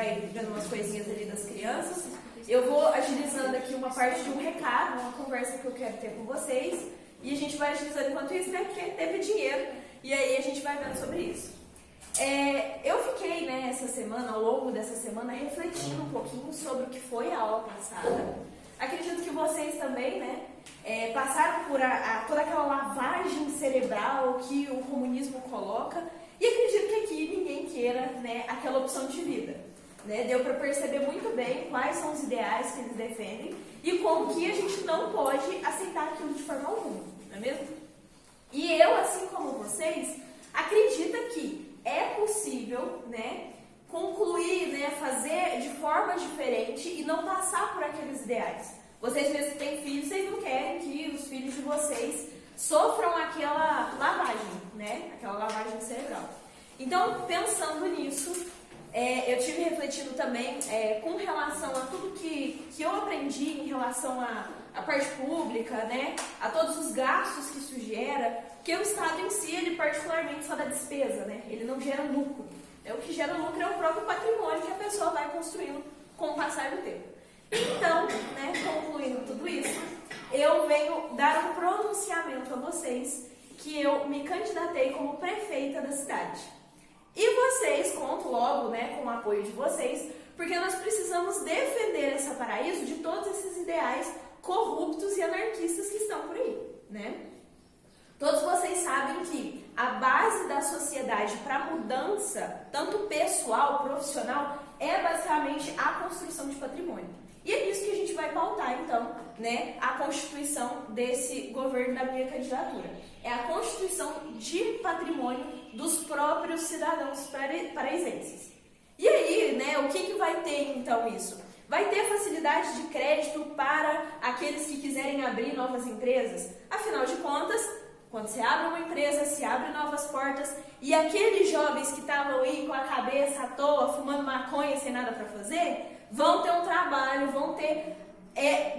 vai vendo umas coisinhas ali das crianças. Eu vou agilizando aqui uma parte de um recado, uma conversa que eu quero ter com vocês. E a gente vai agilizando enquanto isso, né? Porque teve dinheiro. E aí a gente vai vendo sobre isso. Eu fiquei, né, essa semana, ao longo dessa semana, refletindo um pouquinho sobre o que foi a aula passada. Acredito que vocês também, né, passaram por toda aquela lavagem cerebral que o comunismo coloca. E acredito que aqui ninguém queira, né, aquela opção de vida. Né? Deu para perceber muito bem quais são os ideais que eles defendem e como que a gente não pode aceitar aquilo de forma alguma, não é mesmo? E eu, assim como vocês, acredito que é possível, né, concluir, né, fazer de forma diferente e não passar por aqueles ideais. Vocês mesmos que têm filhos, vocês não querem que os filhos de vocês sofram aquela lavagem, né, aquela lavagem cerebral. Então, pensando nisso, eu tive refletindo também com relação a tudo que eu aprendi em relação à parte pública, né, a todos os gastos que isso gera, porque o Estado em si, ele particularmente só dá despesa, né, ele não gera lucro. O que gera lucro é o próprio patrimônio que a pessoa vai construindo com o passar do tempo. Então, né, concluindo tudo isso, eu venho dar um pronunciamento a vocês que eu me candidatei como prefeita da cidade. E vocês, conto logo, né, com o apoio de vocês, porque nós precisamos defender essa Paraíso de todos esses ideais corruptos e anarquistas que estão por aí, né? Todos vocês sabem que a base da sociedade para mudança, tanto pessoal, profissional, é basicamente a construção de patrimônio. E é isso que a gente vai pautar, então, né, a constituição desse governo da minha candidatura. É a constituição de patrimônio dos próprios cidadãos paraisenses. E aí, né, o que vai ter, então, isso? Vai ter facilidade de crédito para aqueles que quiserem abrir novas empresas? Afinal de contas, quando você abre uma empresa, se abre novas portas e aqueles jovens que estavam aí com a cabeça à toa, fumando maconha sem nada para fazer, vão ter um trabalho, vão ter,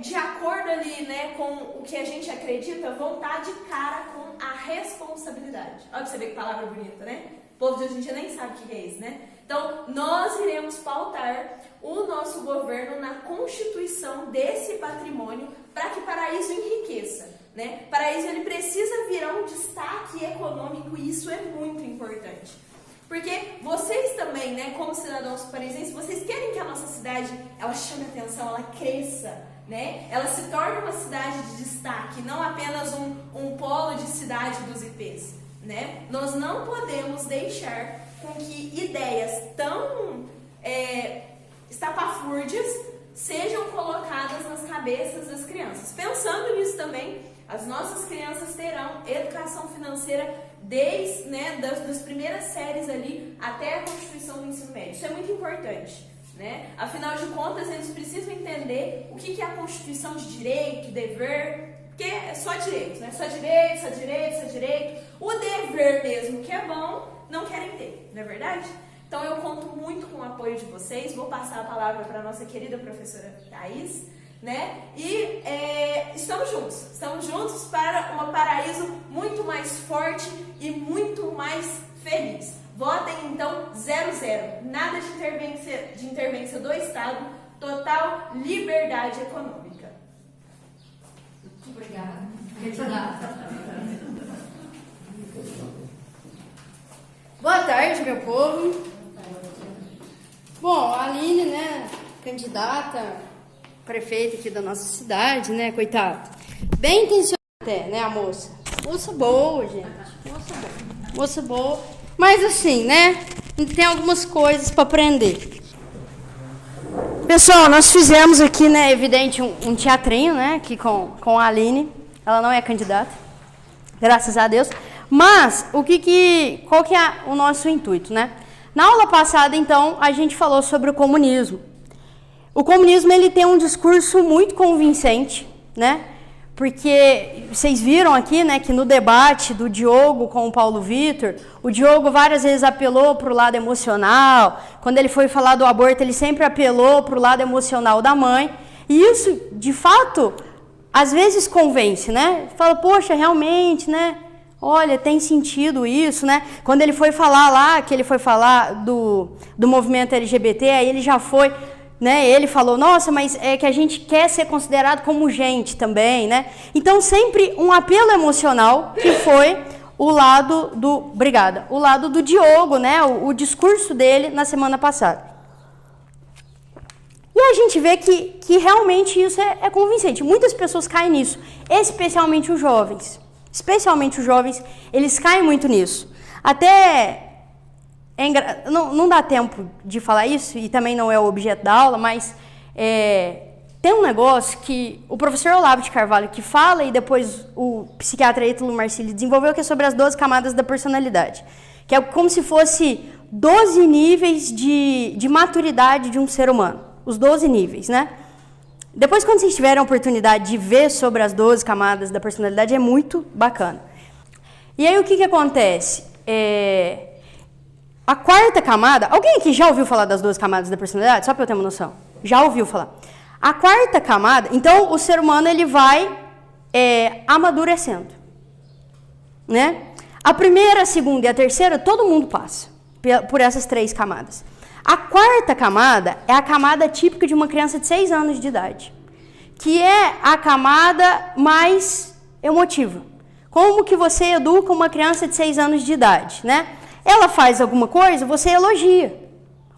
de acordo ali, né, com o que a gente acredita, vão estar de cara com a responsabilidade. Olha pra você ver que palavra bonita, né? O povo de hoje em dia nem sabe o que é isso, né? Então, nós iremos pautar o nosso governo na constituição desse patrimônio para que Paraíso enriqueça, né? Paraíso, ele precisa virar um destaque econômico e isso é muito importante. Porque vocês também, né, como cidadãos paraisenses, vocês querem que a nossa cidade, ela chame atenção, ela cresça, né? Ela se torne uma cidade de destaque, não apenas um polo de cidade dos IPs, né? Nós não podemos deixar com que ideias tão estapafúrdias sejam colocadas nas cabeças das crianças. Pensando nisso também, as nossas crianças terão educação financeira desde, né, das primeiras séries ali até a constituição do ensino médio. Isso é muito importante, né? Afinal de contas, eles precisam entender o que é a constituição de direito, dever, porque é só direito, né? Só direito, só direito, só direito. O dever mesmo, que é bom, não querem ter, não é verdade? Então eu conto muito com o apoio de vocês. Vou passar a palavra para a nossa querida professora Thaís, né? E estamos juntos para uma Paraíso muito mais forte e muito mais feliz. Votem então 0-0, nada de interveniência do Estado, total liberdade econômica. Muito obrigada. Boa tarde, meu povo. Bom, a Aline, né, candidata prefeita aqui da nossa cidade, né, coitada. Bem intencionada até, né, a moça. Moça boa, gente. Moça boa. Mas assim, né, tem algumas coisas para aprender. Pessoal, nós fizemos aqui, né, evidente, um teatrinho, né, aqui com a Aline. Ela não é candidata, graças a Deus. Mas, qual que é o nosso intuito, né? Na aula passada, então, a gente falou sobre o comunismo. O comunismo, ele tem um discurso muito convincente, né? Porque vocês viram aqui, né, que no debate do Diogo com o Paulo Vitor, o Diogo várias vezes apelou para o lado emocional. Quando ele foi falar do aborto, ele sempre apelou para o lado emocional da mãe. E isso, de fato, às vezes convence, né? Fala, poxa, realmente, né? Olha, tem sentido isso, né? Quando ele foi falar lá, que ele foi falar do movimento LGBT, aí ele já foi, né? Ele falou, nossa, mas é que a gente quer ser considerado como gente também, né? Então, sempre um apelo emocional, que foi o lado do Diogo, né? O discurso dele na semana passada. E a gente vê que realmente isso é convincente. Muitas pessoas caem nisso, especialmente os jovens. Especialmente os jovens, eles caem muito nisso. Até, não dá tempo de falar isso, e também não é o objeto da aula, mas tem um negócio que o professor Olavo de Carvalho que fala, e depois o psiquiatra Ítalo Marcilli desenvolveu, que é sobre as 12 camadas da personalidade. Que é como se fosse 12 níveis de maturidade de um ser humano. Os 12 níveis, né? Depois, quando vocês tiverem a oportunidade de ver sobre as 12 camadas da personalidade, é muito bacana. E aí, o que acontece? A quarta camada... Alguém aqui já ouviu falar das 12 camadas da personalidade? Só para eu ter uma noção. Já ouviu falar. A quarta camada... Então, o ser humano ele vai amadurecendo. Né? A primeira, a segunda e a terceira, todo mundo passa por essas 3 camadas. A quarta camada é a camada típica de uma criança de 6 anos de idade, que é a camada mais emotiva. Como que você educa uma criança de 6 anos de idade, né? Ela faz alguma coisa, você elogia.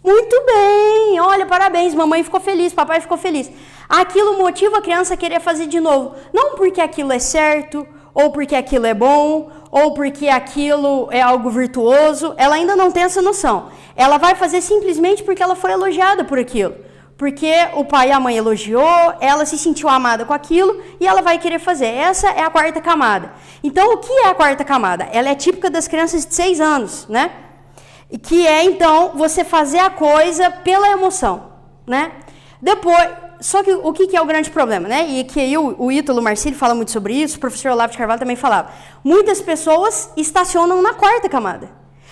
Muito bem, olha, parabéns, mamãe ficou feliz, papai ficou feliz. Aquilo motiva a criança a querer fazer de novo. Não porque aquilo é certo, ou porque aquilo é bom, ou porque aquilo é algo virtuoso. Ela ainda não tem essa noção. Ela vai fazer simplesmente porque ela foi elogiada por aquilo. Porque o pai e a mãe elogiou, ela se sentiu amada com aquilo e ela vai querer fazer. Essa é a quarta camada. Então, o que é a quarta camada? Ela é típica das crianças de 6 anos, né? Que é, então, você fazer a coisa pela emoção, né? Depois, só que o que é o grande problema, né? E que aí o Ítalo Marcilli fala muito sobre isso, o professor Olavo de Carvalho também falava. Muitas pessoas estacionam na quarta camada.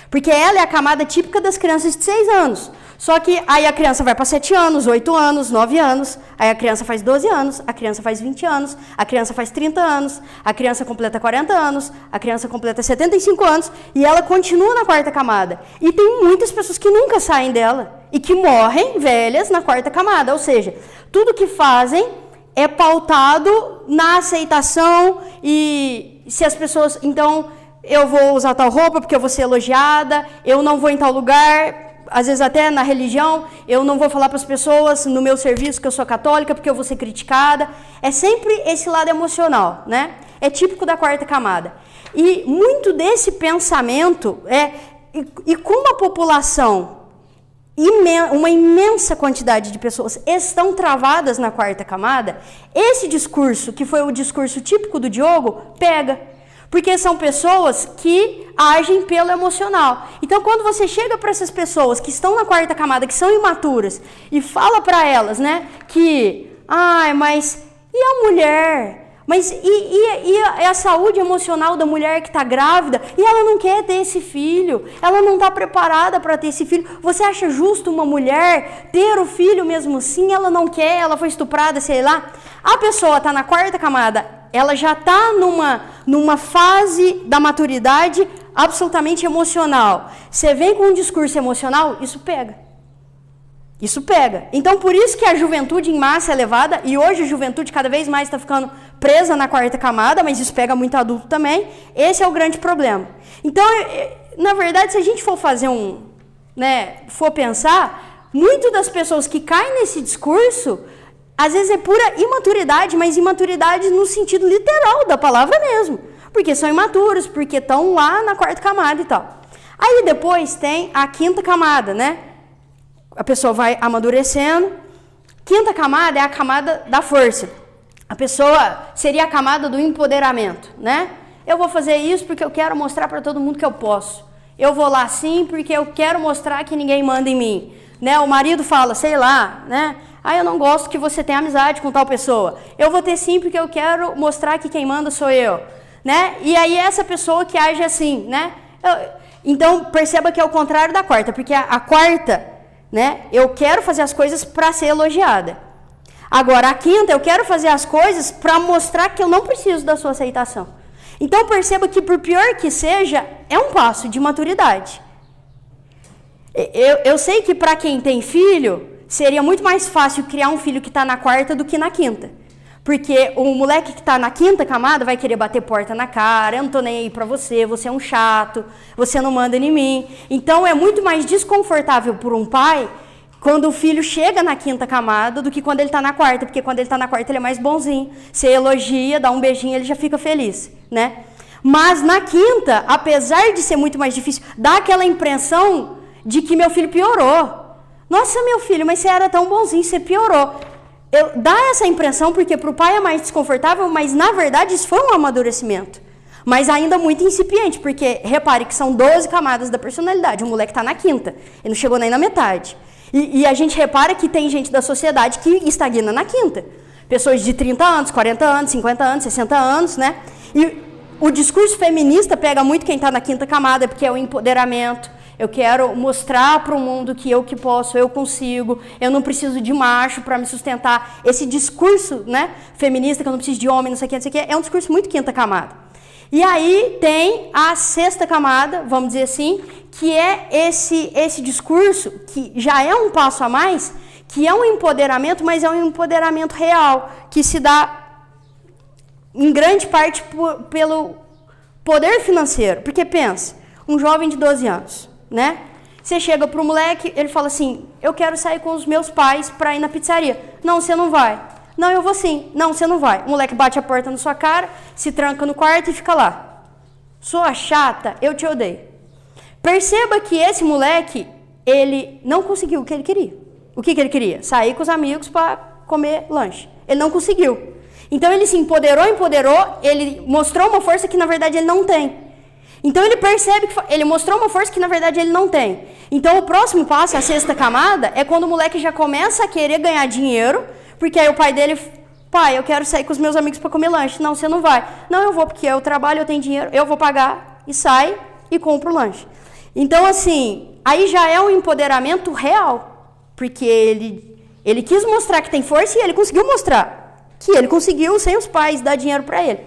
Porque ela é a camada típica das crianças de 6 anos. Só que aí a criança vai para 7 anos, 8 anos, 9 anos, aí a criança faz 12 anos, a criança faz 20 anos, a criança faz 30 anos, a criança completa 40 anos, a criança completa 75 anos, e ela continua na quarta camada. E tem muitas pessoas que nunca saem dela e que morrem velhas na quarta camada. Ou seja, tudo que fazem é pautado na aceitação e se as pessoas... Então, eu vou usar tal roupa porque eu vou ser elogiada, eu não vou em tal lugar... Às vezes até na religião, eu não vou falar para as pessoas no meu serviço que eu sou católica porque eu vou ser criticada. É sempre esse lado emocional, né? É típico da quarta camada. E muito desse pensamento, e como a população, uma imensa quantidade de pessoas estão travadas na quarta camada, esse discurso, que foi o discurso típico do Diogo, pega. Porque são pessoas que agem pelo emocional. Então, quando você chega para essas pessoas que estão na quarta camada, que são imaturas, e fala para elas, né, que, mas e a mulher? Mas e a saúde emocional da mulher que está grávida? E ela não quer ter esse filho, ela não está preparada para ter esse filho. Você acha justo uma mulher ter o filho mesmo assim? Ela não quer, ela foi estuprada, sei lá. A pessoa está na quarta camada, ela já está numa fase da maturidade absolutamente emocional. Você vem com um discurso emocional, isso pega. Isso pega. Então, por isso que a juventude em massa é elevada, e hoje a juventude cada vez mais está ficando presa na quarta camada, mas isso pega muito adulto também. Esse é o grande problema. Então, na verdade, se a gente for fazer for pensar, muito das pessoas que caem nesse discurso... Às vezes é pura imaturidade, mas imaturidade no sentido literal da palavra mesmo. Porque são imaturos, porque estão lá na quarta camada e tal. Aí depois tem a quinta camada, né? A pessoa vai amadurecendo. Quinta camada é a camada da força. A pessoa seria a camada do empoderamento, né? Eu vou fazer isso porque eu quero mostrar para todo mundo que eu posso. Eu vou lá sim porque eu quero mostrar que ninguém manda em mim. Né? O marido fala, sei lá, né? Eu não gosto que você tenha amizade com tal pessoa. Eu vou ter sim porque eu quero mostrar que quem manda sou eu. Né? E aí essa pessoa que age assim, né? Então perceba que é o contrário da quarta, porque a quarta, né? Eu quero fazer as coisas para ser elogiada. Agora a quinta, eu quero fazer as coisas para mostrar que eu não preciso da sua aceitação. Então perceba que, por pior que seja, é um passo de maturidade. Eu sei que para quem tem filho, seria muito mais fácil criar um filho que está na quarta do que na quinta. Porque o moleque que está na quinta camada vai querer bater porta na cara, eu não tô nem aí pra você, você é um chato, você não manda em mim. Então é muito mais desconfortável por um pai quando o filho chega na quinta camada do que quando ele está na quarta, porque quando ele está na quarta ele é mais bonzinho. Você elogia, dá um beijinho, ele já fica feliz, né? Mas na quinta, apesar de ser muito mais difícil, dá aquela impressão de que meu filho piorou. Nossa, meu filho, mas você era tão bonzinho, você piorou. Dá essa impressão porque para o pai é mais desconfortável, mas na verdade isso foi um amadurecimento. Mas ainda muito incipiente, porque repare que são 12 camadas da personalidade. O moleque está na quinta, ele não chegou nem na metade. E a gente repara que tem gente da sociedade que estagna na quinta. Pessoas de 30 anos, 40 anos, 50 anos, 60 anos, né? E o discurso feminista pega muito quem está na quinta camada, porque é o empoderamento. Eu quero mostrar para o mundo que eu que posso, eu consigo, eu não preciso de macho para me sustentar. Esse discurso, né, feminista, que eu não preciso de homem, não sei o que, é um discurso muito quinta camada. E aí tem a sexta camada, vamos dizer assim, que é esse discurso, que já é um passo a mais, que é um empoderamento, mas é um empoderamento real, que se dá em grande parte pelo poder financeiro. Porque pensa, um jovem de 12 anos, né? Você chega pro moleque, ele fala assim, eu quero sair com os meus pais pra ir na pizzaria. Não, você não vai. Não, eu vou sim. Não, você não vai. O moleque bate a porta na sua cara, se tranca no quarto e fica lá. Sua chata, eu te odeio. Perceba que esse moleque, ele não conseguiu o que ele queria. O que ele queria? Sair com os amigos para comer lanche. Ele não conseguiu. Então ele se empoderou, ele mostrou uma força que na verdade ele não tem. Então ele percebe que ele mostrou uma força que na verdade ele não tem. Então o próximo passo, a sexta camada, é quando o moleque já começa a querer ganhar dinheiro, porque aí o pai dele, pai, eu quero sair com os meus amigos para comer lanche. Não, você não vai. Não, eu vou porque eu trabalho, eu tenho dinheiro, eu vou pagar, e sai e compra o lanche. Então assim, aí já é um empoderamento real, porque ele quis mostrar que tem força e ele conseguiu mostrar que ele conseguiu sem os pais dar dinheiro para ele.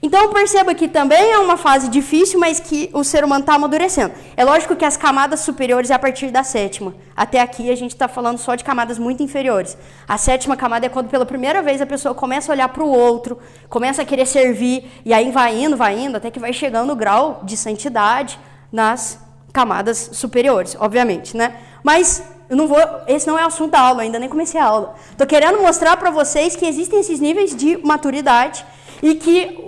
Então perceba que também é uma fase difícil, mas que o ser humano está amadurecendo. É lógico que as camadas superiores é a partir da sétima. Até aqui a gente está falando só de camadas muito inferiores. A sétima camada é quando pela primeira vez a pessoa começa a olhar para o outro, começa a querer servir, e aí vai indo, até que vai chegando o grau de santidade nas camadas superiores, obviamente, né? Mas eu não vou, esse não é o assunto da aula, ainda nem comecei a aula. Estou querendo mostrar para vocês que existem esses níveis de maturidade e que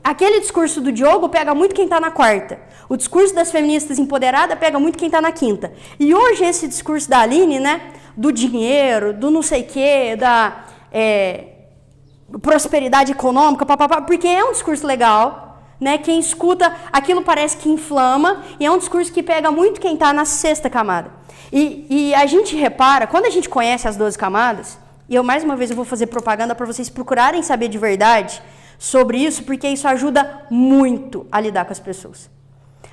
aquele discurso do Diogo pega muito quem está na quarta. O discurso das feministas empoderadas pega muito quem está na quinta. E hoje esse discurso da Aline, né, do dinheiro, do não sei o quê, da prosperidade econômica, porque é um discurso legal, né? Quem escuta, aquilo parece que inflama, e é um discurso que pega muito quem está na sexta camada. E a gente repara, quando a gente conhece as 12 camadas, e eu mais uma vez eu vou fazer propaganda para vocês procurarem saber de verdade sobre isso, porque isso ajuda muito a lidar com as pessoas.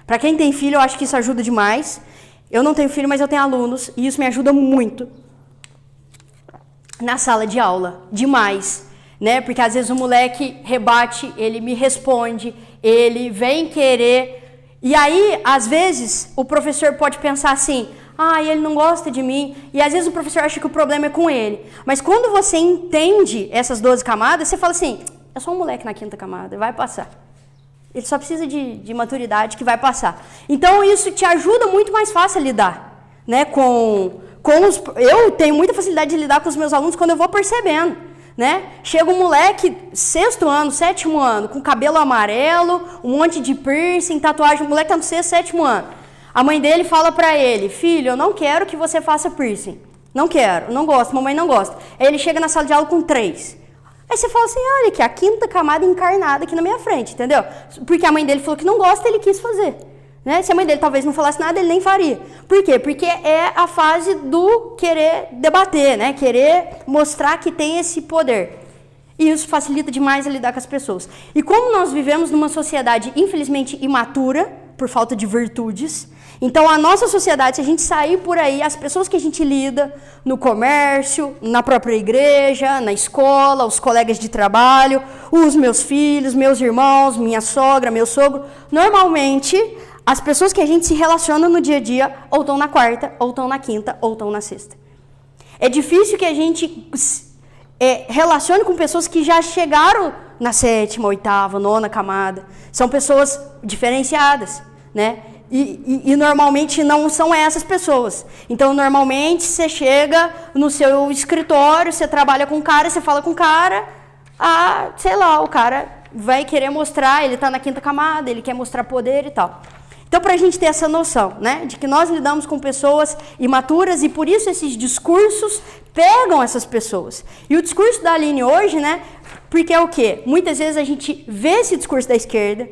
Para quem tem filho, eu acho que isso ajuda demais. Eu não tenho filho, mas eu tenho alunos, e isso me ajuda muito na sala de aula, demais, né? Porque às vezes o moleque rebate, ele me responde, ele vem querer, e aí, às vezes, o professor pode pensar assim, ele não gosta de mim, e às vezes o professor acha que o problema é com ele. Mas quando você entende essas 12 camadas, você fala assim, é só um moleque na quinta camada, vai passar. Ele só precisa de maturidade que vai passar. Então isso te ajuda muito mais fácil a lidar, né, eu tenho muita facilidade de lidar com os meus alunos quando eu vou percebendo, né? Chega um moleque, 6º ano, 7º ano, com cabelo amarelo, um monte de piercing, tatuagem, o moleque tá no 6º, 7º ano. A mãe dele fala pra ele, filho, eu não quero que você faça piercing. Não quero, não gosto, mamãe não gosta. Aí ele chega na sala de aula com 3. Aí você fala assim, olha aqui, a quinta camada encarnada aqui na minha frente, entendeu? Porque a mãe dele falou que não gosta, ele quis fazer. Né? Se a mãe dele talvez não falasse nada, ele nem faria. Por quê? Porque é a fase do querer debater, né? Querer mostrar que tem esse poder. E isso facilita demais a lidar com as pessoas. E como nós vivemos numa sociedade, infelizmente, imatura, por falta de virtudes, Então, a nossa sociedade, se a gente sair por aí, as pessoas que a gente lida no comércio, na própria igreja, na escola, os colegas de trabalho, os meus filhos, meus irmãos, minha sogra, meu sogro, normalmente, as pessoas que a gente se relaciona no dia a dia, ou estão na quarta, ou estão na quinta, ou estão na sexta. É difícil que a gente relacione com pessoas que já chegaram na 7ª, 8ª, 9ª camada. São pessoas diferenciadas, né? E normalmente não são essas pessoas. Então, normalmente, você chega no seu escritório, você trabalha com um cara, você fala com o cara, sei lá, o cara vai querer mostrar, ele está na 5ª camada, ele quer mostrar poder e tal. Então, para a gente ter essa noção, né, de que nós lidamos com pessoas imaturas e por isso esses discursos pegam essas pessoas. E o discurso da Aline hoje, né, porque é o quê? Muitas vezes a gente vê esse discurso da esquerda,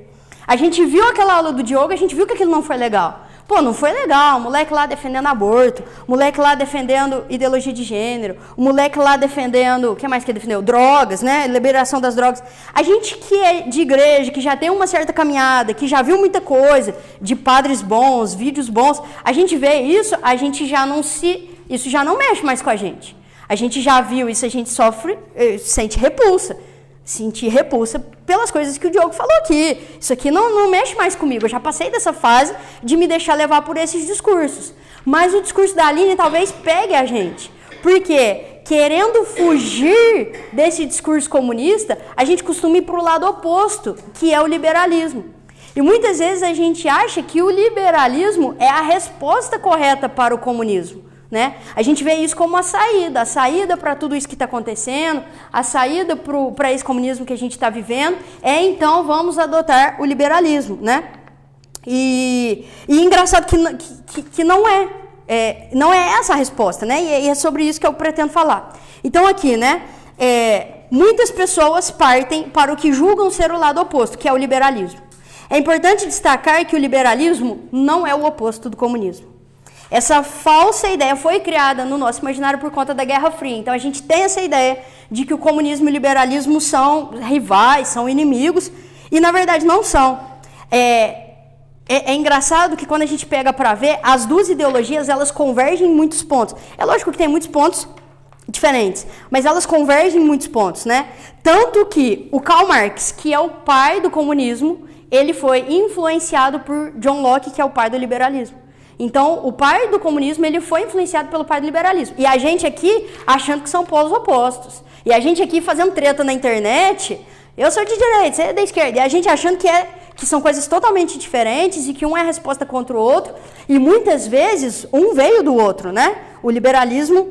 a gente viu aquela aula do Diogo, a gente viu que aquilo não foi legal. Pô, não foi legal, o moleque lá defendendo aborto, o moleque lá defendendo ideologia de gênero, o moleque lá defendendo, o que mais que ele defendeu? Drogas, né? Liberação das drogas. A gente que é de igreja, que já tem uma certa caminhada, que já viu muita coisa, de padres bons, vídeos bons, a gente vê isso, a gente já não isso já não mexe mais com a gente. A gente já viu isso, a gente sente repulsa. Sentir repulsa pelas coisas que o Diogo falou aqui. Isso aqui não mexe mais comigo. Eu já passei dessa fase de me deixar levar por esses discursos. Mas o discurso da Aline talvez pegue a gente. Porque, querendo fugir desse discurso comunista, a gente costuma ir para o lado oposto, que é o liberalismo. E muitas vezes a gente acha que o liberalismo é a resposta correta para o comunismo. Né? A gente vê isso como a saída para tudo isso que está acontecendo, a saída para esse comunismo que a gente está vivendo, então vamos adotar o liberalismo, né? E engraçado que não é essa a resposta, né? E é sobre isso que eu pretendo falar. Então aqui, né? Muitas pessoas partem para o que julgam ser o lado oposto, que é o liberalismo. É importante destacar que o liberalismo não é o oposto do comunismo. Essa falsa ideia foi criada no nosso imaginário por conta da Guerra Fria. Então, a gente tem essa ideia de que o comunismo e o liberalismo são rivais, são inimigos, e, na verdade, não são. É engraçado que, quando a gente pega para ver, as duas ideologias, elas convergem em muitos pontos. É lógico que tem muitos pontos diferentes, mas elas convergem em muitos pontos, né? Tanto que o Karl Marx, que é o pai do comunismo, ele foi influenciado por John Locke, que é o pai do liberalismo. Então, o pai do comunismo, ele foi influenciado pelo pai do liberalismo. E a gente aqui achando que são polos opostos. E a gente aqui fazendo treta na internet, eu sou de direita, você é da esquerda. E a gente achando que são coisas totalmente diferentes e que um é a resposta contra o outro. E muitas vezes, um veio do outro, né? O liberalismo,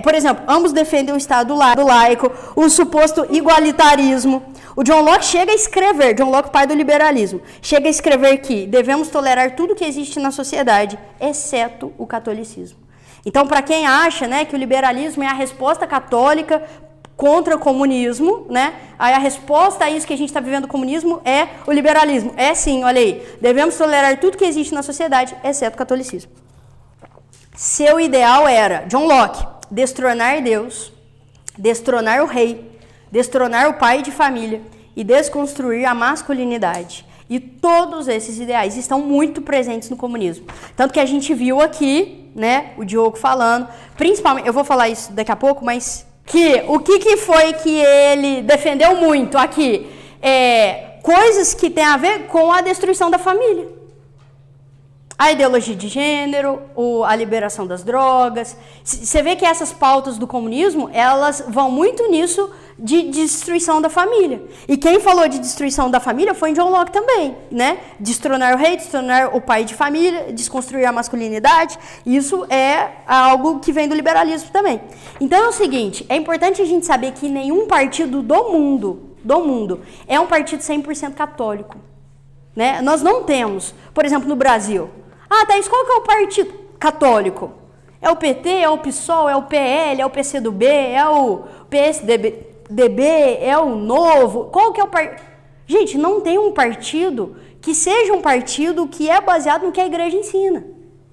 por exemplo, ambos defendem o Estado laico, o suposto igualitarismo. O John Locke chega a escrever, John Locke, pai do liberalismo, chega a escrever que devemos tolerar tudo que existe na sociedade, exceto o catolicismo. Então, para quem acha, né, que o liberalismo é a resposta católica contra o comunismo, né, aí a resposta a isso que a gente está vivendo o comunismo é o liberalismo. É sim, olha aí, devemos tolerar tudo que existe na sociedade, exceto o catolicismo. Seu ideal era, John Locke, destronar Deus, destronar o rei, destronar o pai de família e desconstruir a masculinidade. E todos esses ideais estão muito presentes no comunismo. Tanto que a gente viu aqui, né, o Diogo falando, principalmente, eu vou falar isso daqui a pouco, mas o que foi que ele defendeu muito aqui? Coisas que têm a ver com a destruição da família. A ideologia de gênero, a liberação das drogas. Você vê que essas pautas do comunismo, elas vão muito nisso de destruição da família. E quem falou de destruição da família foi John Locke também, né? Destronar o rei, destronar o pai de família, desconstruir a masculinidade. Isso é algo que vem do liberalismo também. Então é o seguinte, é importante a gente saber que nenhum partido do mundo é um partido 100% católico. Né? Nós não temos, por exemplo, no Brasil. Thaís, qual que é o partido católico? É o PT, é o PSOL, é o PL, é o PCdoB, é o PSDB, é o Novo? Qual que é o partido? Gente, não tem um partido que seja um partido que é baseado no que a igreja ensina.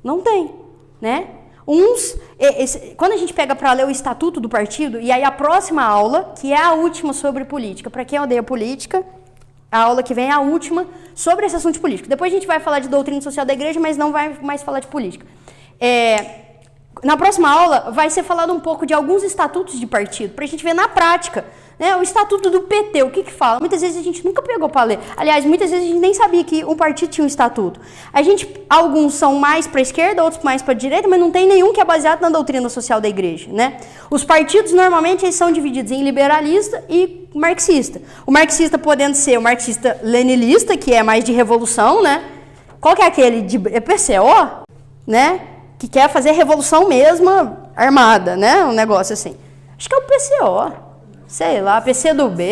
Não tem, né? Quando a gente pega para ler o estatuto do partido, e aí a próxima aula, que é a última sobre política, para quem odeia política, A aula que vem é a última sobre esse assunto de política. Depois a gente vai falar de doutrina social da igreja, mas não vai mais falar de política. Na próxima aula vai ser falado um pouco de alguns estatutos de partido, para a gente ver na prática, né, o estatuto do PT, o que fala. Muitas vezes a gente nunca pegou para ler. Aliás, muitas vezes a gente nem sabia que um partido tinha um estatuto. Alguns são mais para a esquerda, outros mais para a direita, mas não tem nenhum que é baseado na doutrina social da igreja, né? Os partidos, normalmente, eles são divididos em liberalista e marxista. O marxista podendo ser o marxista-leninista, que é mais de revolução, né? Qual que é aquele de PCO, né? Que quer fazer revolução mesmo, armada, né? Um negócio assim. Acho que é o PCO. Sei lá, PCdoB,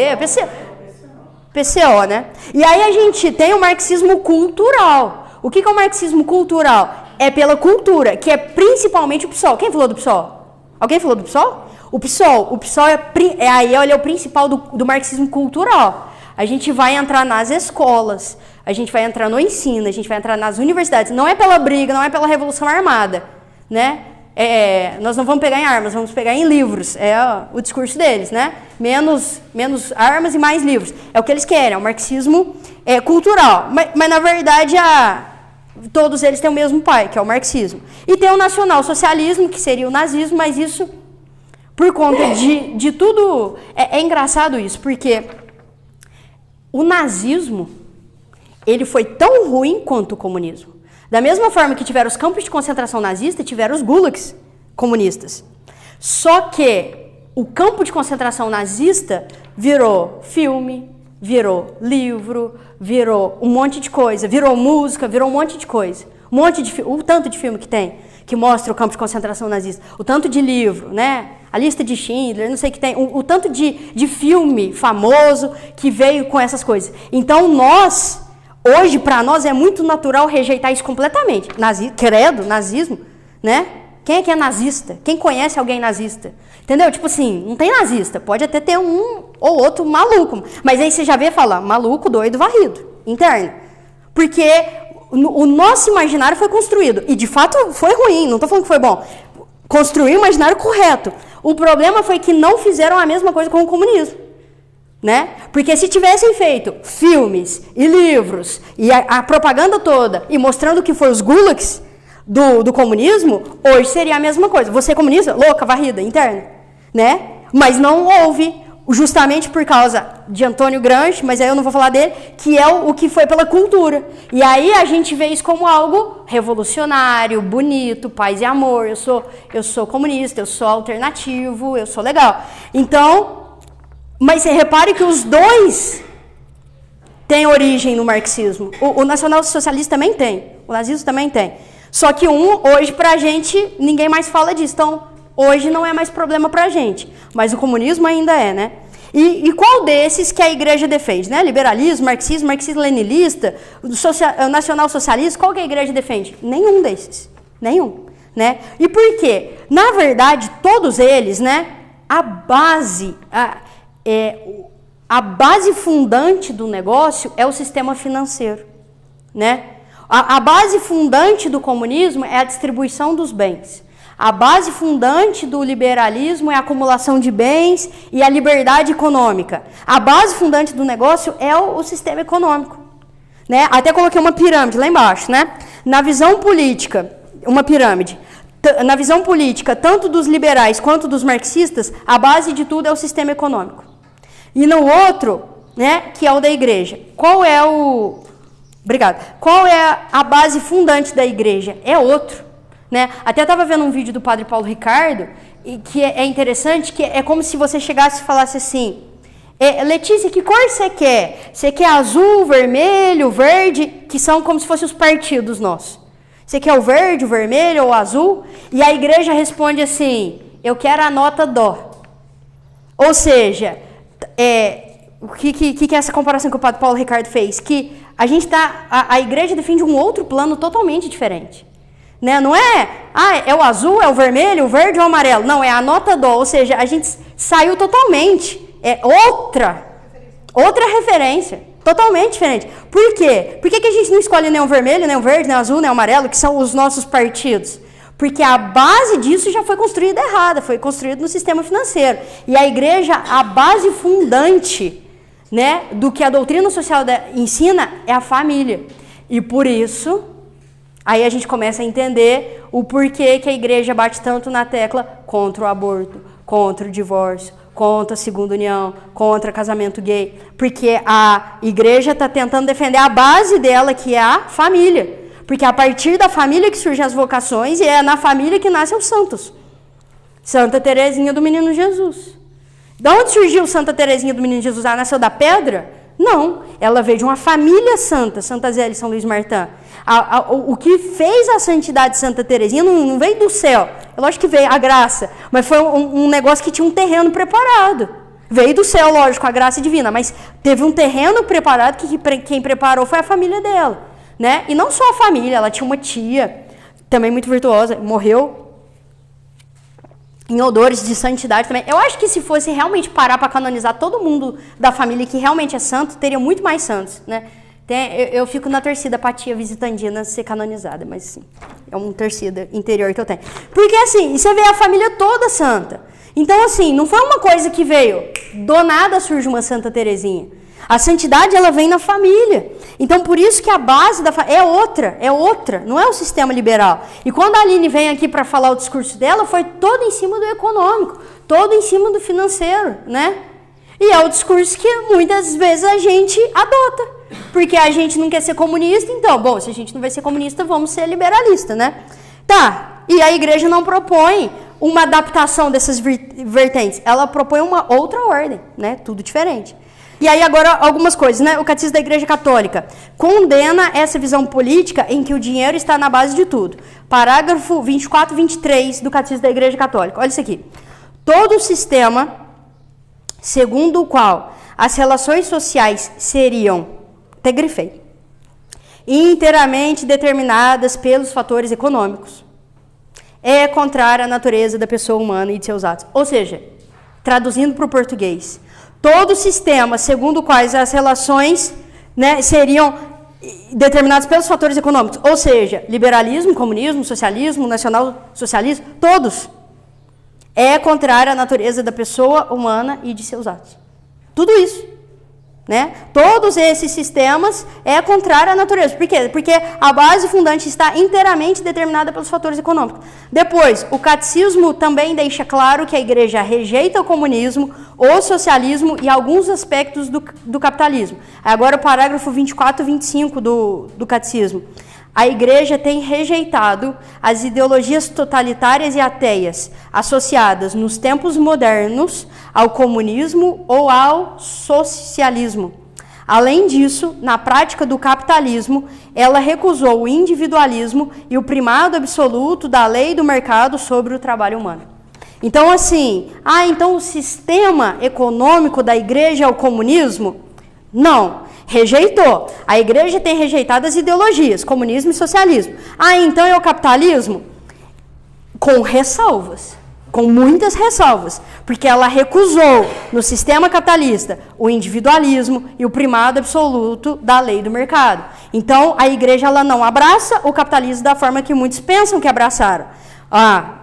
PCO, né? E aí a gente tem o marxismo cultural. O que é o marxismo cultural? É pela cultura, que é principalmente o PSOL. Quem falou do PSOL? Alguém falou do PSOL? O PSOL é o principal do marxismo cultural. A gente vai entrar nas escolas, a gente vai entrar no ensino, a gente vai entrar nas universidades. Não é pela briga, não é pela revolução armada, né? Nós não vamos pegar em armas, vamos pegar em livros. É o discurso deles, né? Menos armas e mais livros. É o que eles querem, é o marxismo cultural. Mas na verdade, todos eles têm o mesmo pai, que é o marxismo. E tem o nacional-socialismo, que seria o nazismo, mas isso, por conta de tudo... É engraçado isso, porque o nazismo, ele foi tão ruim quanto o comunismo. Da mesma forma que tiveram os campos de concentração nazista, tiveram os gulags comunistas. Só que o campo de concentração nazista virou filme, virou livro, virou um monte de coisa, virou música, virou um monte de coisa. O tanto de filme que tem, que mostra o campo de concentração nazista. O tanto de livro, né? A lista de Schindler, não sei o que tem. O tanto de filme famoso que veio com essas coisas. Então hoje, para nós, é muito natural rejeitar isso completamente. Nazismo, né? Quem é que é nazista? Quem conhece alguém nazista? Entendeu? Tipo assim, não tem nazista. Pode até ter um ou outro maluco. Mas aí você já vê falar, maluco, doido, varrido, interno. Porque o nosso imaginário foi construído. E, de fato, foi ruim. Não estou falando que foi bom. Construir o imaginário correto. O problema foi que não fizeram a mesma coisa com o comunismo. Né? Porque se tivessem feito filmes e livros e a propaganda toda e mostrando o que foi os gulags do comunismo, hoje seria a mesma coisa. Você é comunista? Louca, varrida, interna. Né? Mas não houve, justamente por causa de Antônio Gramsci, mas aí eu não vou falar dele, que é o que foi pela cultura. E aí a gente vê isso como algo revolucionário, bonito, paz e amor. Eu sou comunista, eu sou alternativo, eu sou legal. Então... Mas você repare que os dois têm origem no marxismo. O nacional-socialista também tem, o nazismo também tem. Só que hoje, pra gente, ninguém mais fala disso. Então, hoje não é mais problema pra gente. Mas o comunismo ainda é, né? E qual desses que a igreja defende? Né? Liberalismo, marxismo-leninista, o nacional-socialista, qual que a igreja defende? Nenhum desses. Nenhum. Né? E por quê? Na verdade, todos eles, né? A base fundante do negócio é o sistema financeiro, né? A base fundante do comunismo é a distribuição dos bens. A base fundante do liberalismo é a acumulação de bens e a liberdade econômica. A base fundante do negócio é o sistema econômico, né? Até coloquei uma pirâmide lá embaixo, né? Na visão política, uma pirâmide. Na visão política, tanto dos liberais quanto dos marxistas, a base de tudo é o sistema econômico. E no outro, né, que é o da igreja. Qual é a base fundante da igreja? É outro, né? Até estava vendo um vídeo do padre Paulo Ricardo, que é interessante, que é como se você chegasse e falasse assim, Letícia, que cor você quer? Você quer azul, vermelho, verde, que são como se fossem os partidos nossos. Você quer o verde, o vermelho ou o azul? E a igreja responde assim, eu quero a nota dó. Ou seja... o que é essa comparação que o padre Paulo Ricardo fez? Que a igreja defende um outro plano totalmente diferente. Né? Não é o azul, é o vermelho, o verde ou o amarelo. Não, é a nota dó. Ou seja, a gente saiu totalmente. É outra referência. Totalmente diferente. Por quê? Por que a gente não escolhe nem o vermelho, nem o verde, nem o azul, nem o amarelo, que são os nossos partidos? Porque a base disso já foi construída errada, foi construída no sistema financeiro. E a igreja, a base fundante né, do que a doutrina social ensina é a família. E por isso, aí a gente começa a entender o porquê que a igreja bate tanto na tecla contra o aborto, contra o divórcio, contra a segunda união, contra casamento gay. Porque a igreja está tentando defender a base dela, que é a família. Porque é a partir da família que surgem as vocações e é na família que nascem os santos. Santa Teresinha do Menino Jesus. De onde surgiu Santa Teresinha do Menino Jesus? Ela nasceu da pedra? Não. Ela veio de uma família santa, Santa Zélia e São Luís Martã. O que fez a santidade de Santa Teresinha não veio do céu. É lógico que veio a graça, mas foi um negócio que tinha um terreno preparado. Veio do céu, lógico, a graça divina, mas teve um terreno preparado que quem preparou foi a família dela. Né? E não só a família, ela tinha uma tia, também muito virtuosa, morreu em odores de santidade também. Eu acho que se fosse realmente parar para canonizar todo mundo da família que realmente é santo, teria muito mais santos, né? Eu fico na torcida pra tia visitandina ser canonizada, mas sim, é uma torcida interior que eu tenho. Porque assim, você vê a família toda santa. Então assim, não foi uma coisa que veio, do nada surge uma Santa Teresinha. A santidade, ela vem na família. Então, por isso que a base da família é outra, não é o sistema liberal. E quando a Aline vem aqui para falar o discurso dela, foi todo em cima do econômico, todo em cima do financeiro, né? E é o discurso que muitas vezes a gente adota, porque a gente não quer ser comunista, então, bom, se a gente não vai ser comunista, vamos ser liberalista, né? Tá, e a igreja não propõe uma adaptação dessas vertentes, ela propõe uma outra ordem, né? Tudo diferente. E aí agora algumas coisas, né? O Catecismo da Igreja Católica condena essa visão política em que o dinheiro está na base de tudo. Parágrafo 24 e 23 do Catecismo da Igreja Católica. Olha isso aqui. Todo sistema segundo o qual as relações sociais seriam, até grifei, inteiramente determinadas pelos fatores econômicos, é contrária à natureza da pessoa humana e de seus atos. Ou seja, traduzindo para o português, todo sistema segundo quais as relações, né, seriam determinados pelos fatores econômicos, ou seja, liberalismo, comunismo, socialismo, nacional-socialismo, todos, é contrário à natureza da pessoa humana e de seus atos. Tudo isso, né? Todos esses sistemas é contrário à natureza. Por quê? Porque a base fundante está inteiramente determinada pelos fatores econômicos. Depois, o catecismo também deixa claro que a igreja rejeita o comunismo, o socialismo e alguns aspectos do capitalismo. Agora o parágrafo 24 e 25 do catecismo. A igreja tem rejeitado as ideologias totalitárias e ateias associadas nos tempos modernos ao comunismo ou ao socialismo. Além disso, na prática do capitalismo, ela recusou o individualismo e o primado absoluto da lei do mercado sobre o trabalho humano. Então, assim, então o sistema econômico da igreja é o comunismo? Não. Rejeitou. A igreja tem rejeitado as ideologias, comunismo e socialismo. Então é o capitalismo? Com ressalvas. Com muitas ressalvas. Porque ela recusou, no sistema capitalista, o individualismo e o primado absoluto da lei do mercado. Então, a igreja ela não abraça o capitalismo da forma que muitos pensam que abraçaram.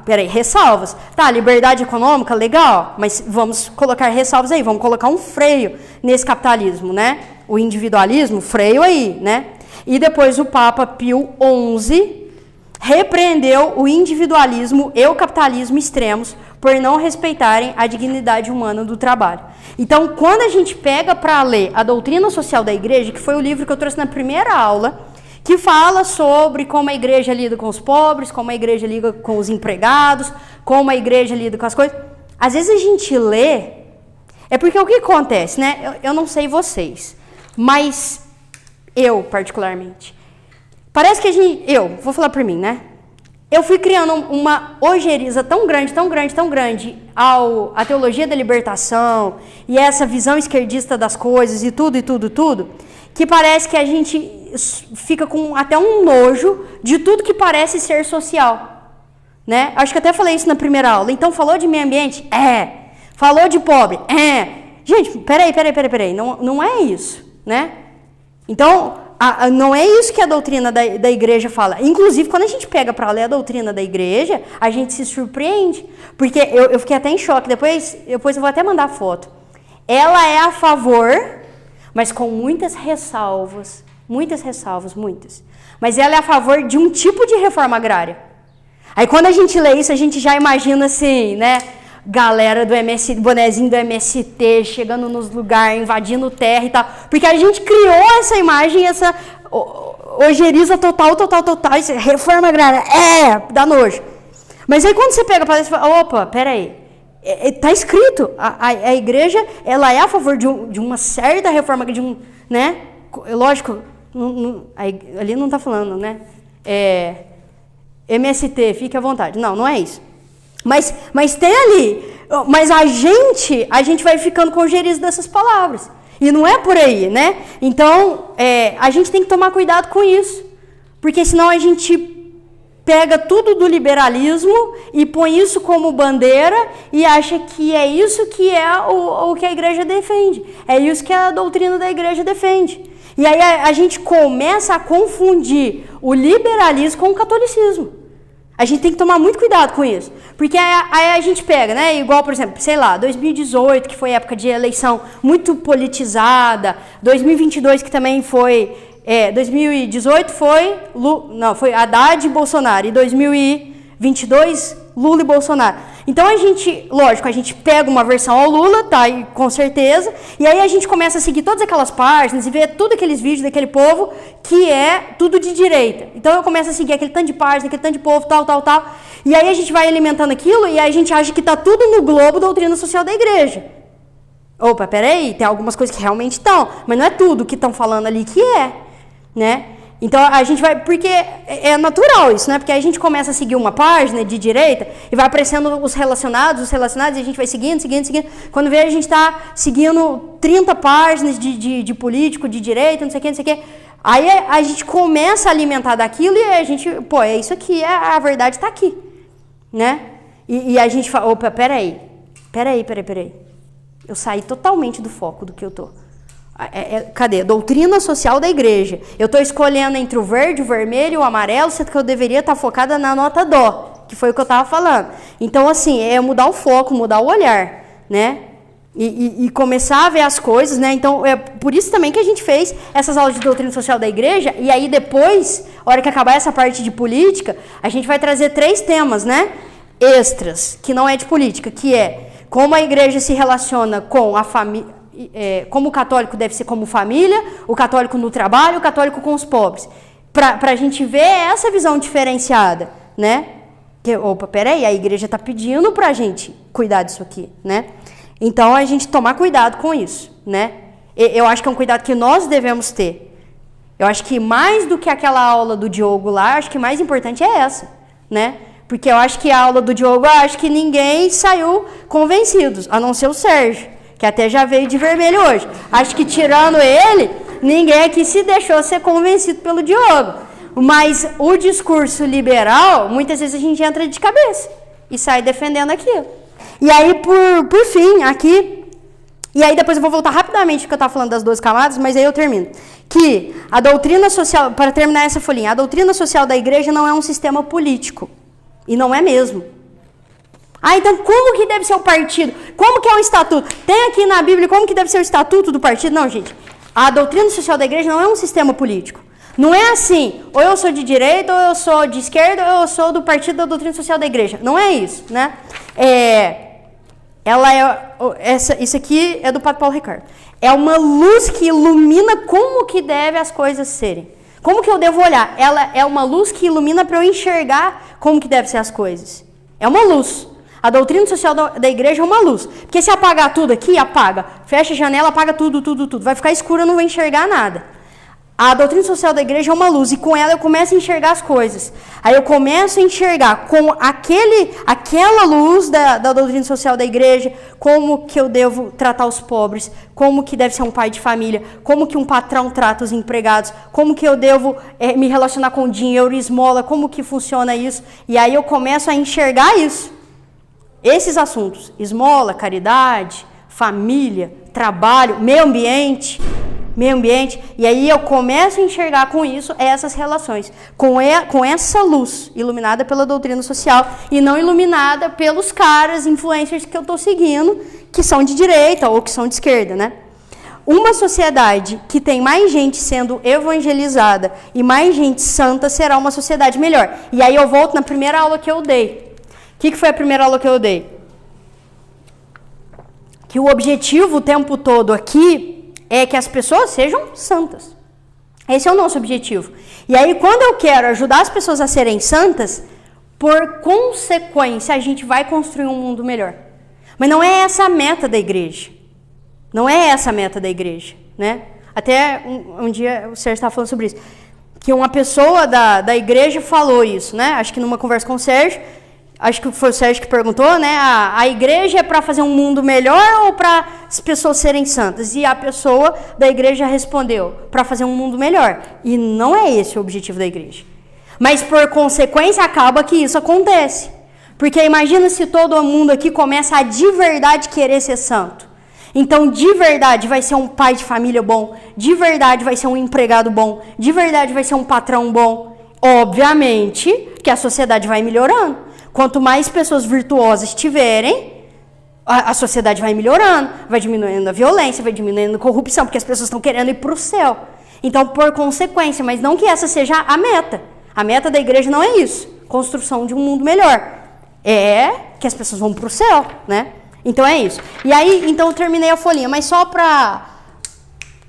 Peraí, ressalvas. Tá, liberdade econômica, legal, mas vamos colocar ressalvas aí, vamos colocar um freio nesse capitalismo, né? O individualismo, freio aí, né? E depois o Papa Pio XI repreendeu o individualismo e o capitalismo extremos por não respeitarem a dignidade humana do trabalho. Então, quando a gente pega para ler a Doutrina Social da Igreja, que foi o livro que eu trouxe na primeira aula, que fala sobre como a igreja lida com os pobres, como a igreja lida com os empregados, como a igreja lida com as coisas. Às vezes a gente lê, é porque o que acontece, né? Eu não sei vocês, mas eu, particularmente, parece que eu vou falar por mim, né? Eu fui criando uma ojeriza tão grande, tão grande, tão grande à teologia da libertação e essa visão esquerdista das coisas e tudo, que parece que a gente fica com até um nojo de tudo que parece ser social, né? Acho que até falei isso na primeira aula. Então, falou de meio ambiente? Falou de pobre? Gente, peraí, não é isso, né? Então, não é isso que a doutrina da igreja fala. Inclusive, quando a gente pega para ler a doutrina da igreja, a gente se surpreende, porque eu fiquei até em choque, depois eu vou até mandar foto. Ela é a favor mas com muitas ressalvas. Mas ela é a favor de um tipo de reforma agrária. Aí quando a gente lê isso, a gente já imagina assim, né? Galera do MST, bonezinho do MST, chegando nos lugares, invadindo terra e tal. Porque a gente criou essa imagem, essa ojeriza total, isso, reforma agrária, dá nojo. Mas aí quando você pega para você fala, opa, peraí, tá escrito, a igreja, ela é a favor de uma certa reforma, né? Lógico, ali não tá falando, né? MST, fique à vontade. Não é isso. Mas tem ali, mas a gente vai ficando com o ojerizo dessas palavras. E não é por aí, né? Então, a gente tem que tomar cuidado com isso. Porque senão a gente pega tudo do liberalismo e põe isso como bandeira e acha que é isso que é o que a igreja defende. É isso que a doutrina da igreja defende. E aí a gente começa a confundir o liberalismo com o catolicismo. A gente tem que tomar muito cuidado com isso. Porque aí a gente pega, né? Igual, por exemplo, sei lá, 2018, que foi época de eleição muito politizada. 2022, que também foi... 2018 foi Haddad e Bolsonaro. E 2022, Lula e Bolsonaro. Então a gente pega uma versão ao Lula, tá? E, com certeza. E aí a gente começa a seguir todas aquelas páginas e ver todos aqueles vídeos daquele povo que é tudo de direita. Então eu começo a seguir aquele tanto de página, aquele tanto de povo, tal. E aí a gente vai alimentando aquilo e aí a gente acha que tá tudo no globo doutrina social da igreja. Opa, peraí, tem algumas coisas que realmente estão, mas não é tudo que estão falando ali que né? Então a gente vai, porque é natural isso, né? Porque aí a gente começa a seguir uma página de direita e vai aparecendo os relacionados, e a gente vai seguindo. Quando vê, a gente está seguindo 30 páginas de político, de direita, não sei o que. Aí a gente começa a alimentar daquilo e a gente, é isso aqui, a verdade está aqui, né? E a gente fala, opa, peraí. Eu saí totalmente do foco do que eu tô. Cadê? Doutrina social da igreja. Eu estou escolhendo entre o verde, o vermelho e o amarelo, sendo que eu deveria estar focada na nota dó, que foi o que eu estava falando. Então, assim, é mudar o foco, mudar o olhar, né? E começar a ver as coisas, né? Então, é por isso também que a gente fez essas aulas de doutrina social da igreja, e aí depois, a hora que acabar essa parte de política, a gente vai trazer 3 temas, né? Extras, que não é de política, que é como a igreja se relaciona com a família, como o católico deve ser como família, o católico no trabalho, o católico com os pobres. Para a gente ver essa visão diferenciada, né? Peraí, a igreja está pedindo para a gente cuidar disso aqui, né? Então, a gente tomar cuidado com isso, né? Eu acho que é um cuidado que nós devemos ter. Eu acho que mais do que aquela aula do Diogo lá, acho que mais importante é essa, né? Porque eu acho que a aula do Diogo, eu acho que ninguém saiu convencidos, a não ser o Sérgio, que até já veio de vermelho hoje. Acho que tirando ele, ninguém aqui se deixou ser convencido pelo Diogo. Mas o discurso liberal, muitas vezes a gente entra de cabeça e sai defendendo aquilo. E aí, por fim, aqui... E aí depois eu vou voltar rapidamente porque eu estava falando das 12 camadas, mas aí eu termino. Que a doutrina social, para terminar essa folhinha, a doutrina social da igreja não é um sistema político. E não é mesmo. Então como que deve ser o partido? Como que é o estatuto? Tem aqui na Bíblia como que deve ser o estatuto do partido? Não, gente. A doutrina social da igreja não é um sistema político. Não é assim, ou eu sou de direita, ou eu sou de esquerda, ou eu sou do partido da doutrina social da igreja. Não é isso, né? Isso aqui é do Padre Paulo Ricardo. É uma luz que ilumina como que deve as coisas serem. Como que eu devo olhar? Ela é uma luz que ilumina para eu enxergar como que devem ser as coisas. É uma luz. A doutrina social da igreja é uma luz. Porque se apagar tudo aqui, apaga. Fecha a janela, apaga tudo. Vai ficar escuro, eu não vou enxergar nada. A doutrina social da igreja é uma luz. E com ela eu começo a enxergar as coisas. Aí eu começo a enxergar com aquela luz da doutrina social da igreja, como que eu devo tratar os pobres, como que deve ser um pai de família, como que um patrão trata os empregados, como que eu devo me relacionar com dinheiro, esmola, como que funciona isso. E aí eu começo a enxergar isso. Esses assuntos, esmola, caridade, família, trabalho, meio ambiente, e aí eu começo a enxergar com isso essas relações, com essa luz iluminada pela doutrina social e não iluminada pelos caras, influencers que eu estou seguindo, que são de direita ou que são de esquerda, né? uma sociedade que tem mais gente sendo evangelizada e mais gente santa será uma sociedade melhor. E aí eu volto na primeira aula que eu dei. O que foi a primeira aula que eu dei? Que o objetivo o tempo todo aqui é que as pessoas sejam santas. Esse é o nosso objetivo. E aí, quando eu quero ajudar as pessoas a serem santas, por consequência, a gente vai construir um mundo melhor. Mas não é essa a meta da igreja. Não é essa a meta da igreja, né? Até um dia o Sérgio estava falando sobre isso. Que uma pessoa da igreja falou isso, né? Acho que numa conversa com o Sérgio, acho que foi o Sérgio que perguntou, né? A igreja é para fazer um mundo melhor ou para as pessoas serem santas? E a pessoa da igreja respondeu, para fazer um mundo melhor. E não é esse o objetivo da igreja. Mas por consequência acaba que isso acontece. Porque imagina se todo mundo aqui começa a de verdade querer ser santo. Então, de verdade, vai ser um pai de família bom. De verdade, vai ser um empregado bom. De verdade, vai ser um patrão bom. Obviamente que a sociedade vai melhorando. Quanto mais pessoas virtuosas tiverem, a sociedade vai melhorando. Vai diminuindo a violência, vai diminuindo a corrupção, porque as pessoas estão querendo ir para o céu. Então, por consequência, mas não que essa seja a meta. A meta da igreja não é isso. Construção de um mundo melhor. É que as pessoas vão para o céu, né? Então é isso. E aí, então eu terminei a folhinha, mas só pra...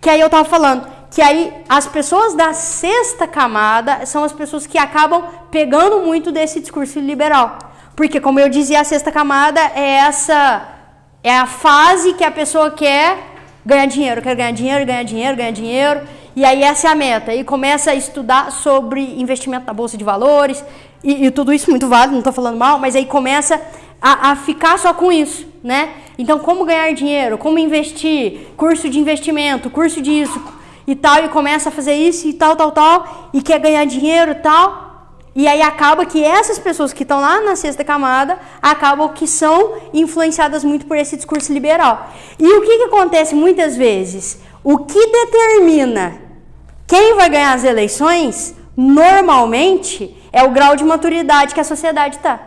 Que aí eu tava falando, que aí as pessoas da sexta camada são as pessoas que acabam pegando muito desse discurso liberal. Porque, como eu dizia, a sexta camada é a fase que a pessoa quer ganhar dinheiro, quer ganhar dinheiro, ganhar dinheiro, ganhar dinheiro. E aí essa é a meta. E começa a estudar sobre investimento na bolsa de valores. E tudo isso muito válido, não tô falando mal, mas aí começa a ficar só com isso, né? Então, como ganhar dinheiro, como investir, curso de investimento, curso disso e tal, e começa a fazer isso e tal, e quer ganhar dinheiro e tal, e aí acaba que essas pessoas que estão lá na sexta camada, acabam que são influenciadas muito por esse discurso liberal. E o que acontece muitas vezes? O que determina quem vai ganhar as eleições, normalmente, é o grau de maturidade que a sociedade está.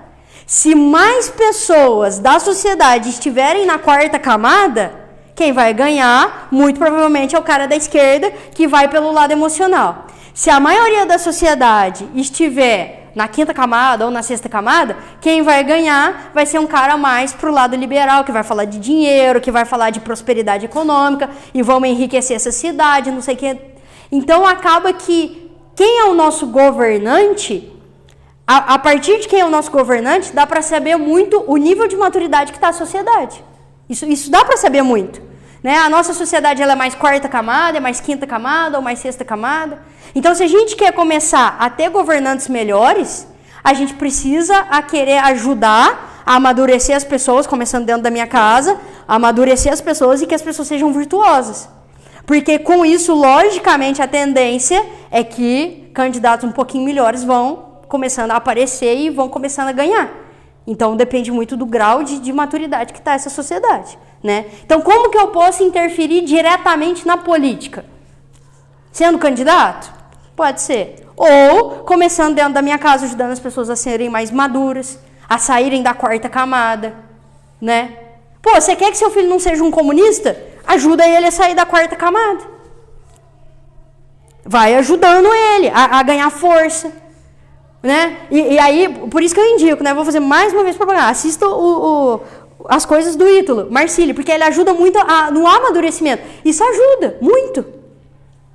Se mais pessoas da sociedade estiverem na quarta camada, quem vai ganhar, muito provavelmente, é o cara da esquerda que vai pelo lado emocional. Se a maioria da sociedade estiver na quinta camada ou na sexta camada, quem vai ganhar vai ser um cara mais pro lado liberal, que vai falar de dinheiro, que vai falar de prosperidade econômica, e vamos enriquecer essa cidade, não sei o que. Então acaba que quem é o nosso governante... A partir de quem é o nosso governante, dá para saber muito o nível de maturidade que está a sociedade. Isso dá para saber muito. Né? A nossa sociedade ela é mais quarta camada, é mais quinta camada ou mais sexta camada. Então, se a gente quer começar a ter governantes melhores, a gente precisa querer ajudar a amadurecer as pessoas, começando dentro da minha casa, a amadurecer as pessoas e que as pessoas sejam virtuosas. Porque com isso, logicamente, a tendência é que candidatos um pouquinho melhores vão começando a aparecer e vão começando a ganhar. Então, depende muito do grau de maturidade que está essa sociedade, né? Então, como que eu posso interferir diretamente na política? Sendo candidato? Pode ser. Ou começando dentro da minha casa, ajudando as pessoas a serem mais maduras, a saírem da quarta camada, né? Pô, você quer que seu filho não seja um comunista? Ajuda ele a sair da quarta camada. Vai ajudando ele a ganhar força. Né? E aí, por isso que eu indico, né? Vou fazer mais uma vez propaganda. Assista as coisas do Ítalo Marcílio, porque ele ajuda muito no amadurecimento. Isso ajuda muito.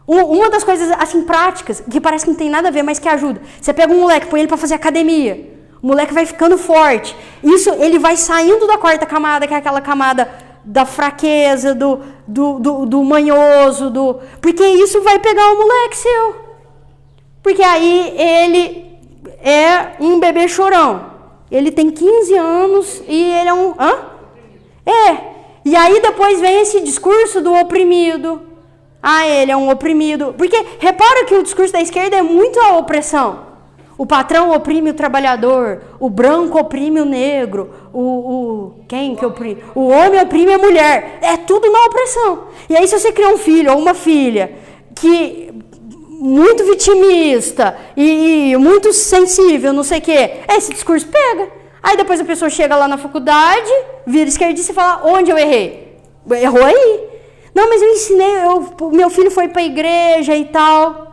Uma das coisas assim práticas, que parece que não tem nada a ver, mas que ajuda. Você pega um moleque, põe ele para fazer academia. O moleque vai ficando forte. Isso, ele vai saindo da quarta camada, que é aquela camada da fraqueza, do manhoso, porque isso vai pegar o moleque seu. Porque aí ele é um bebê chorão. Ele tem 15 anos e ele é um... E aí depois vem esse discurso do oprimido. Ele é um oprimido. Porque repara que o discurso da esquerda é muito a opressão. O patrão oprime o trabalhador. O branco oprime o negro. Quem que oprime? O homem oprime a mulher. É tudo na opressão. E aí se você cria um filho ou uma filha que... muito vitimista e muito sensível, não sei o quê. Esse discurso pega. Aí depois a pessoa chega lá na faculdade, vira esquerdista e fala, onde eu errei? Errou aí. Não, mas eu ensinei, meu filho foi para a igreja e tal.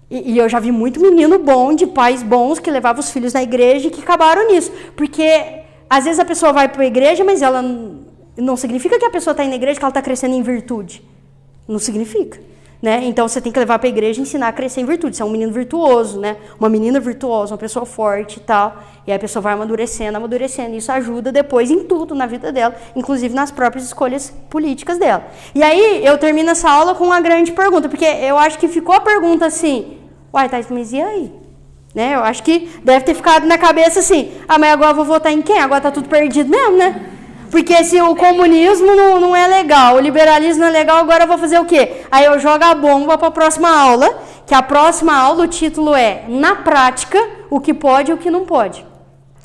E eu já vi muito menino bom, de pais bons, que levavam os filhos na igreja e que acabaram nisso. Porque às vezes a pessoa vai para a igreja, mas ela não significa que a pessoa está indo na igreja que ela está crescendo em virtude. Não significa. Né? Então você tem que levar para a igreja e ensinar a crescer em virtude. Você é um menino virtuoso, né? Uma menina virtuosa, uma pessoa forte e tal. E aí a pessoa vai amadurecendo. Isso ajuda depois em tudo na vida dela, inclusive nas próprias escolhas políticas dela. E aí eu termino essa aula com uma grande pergunta, porque eu acho que ficou a pergunta assim, uai, Thais, mas e aí? Né? Eu acho que deve ter ficado na cabeça assim, mas agora eu vou votar em quem? Agora tá tudo perdido mesmo, né? Porque se o comunismo não é legal, o liberalismo não é legal, agora eu vou fazer o quê? Aí eu jogo a bomba para a próxima aula, que a próxima aula, o título é, na prática, o que pode e o que não pode.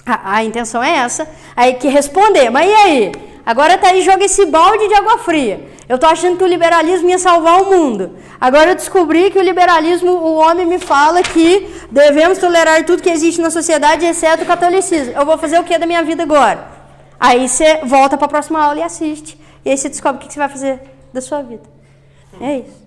A intenção é essa, aí que responder, mas e aí? Agora tá aí, joga esse balde de água fria. Eu tô achando que o liberalismo ia salvar o mundo. Agora eu descobri que o liberalismo, o homem me fala que devemos tolerar tudo que existe na sociedade, exceto o catolicismo. Eu vou fazer o que da minha vida agora? Aí você volta para a próxima aula e assiste. E aí você descobre o que você vai fazer da sua vida. É isso.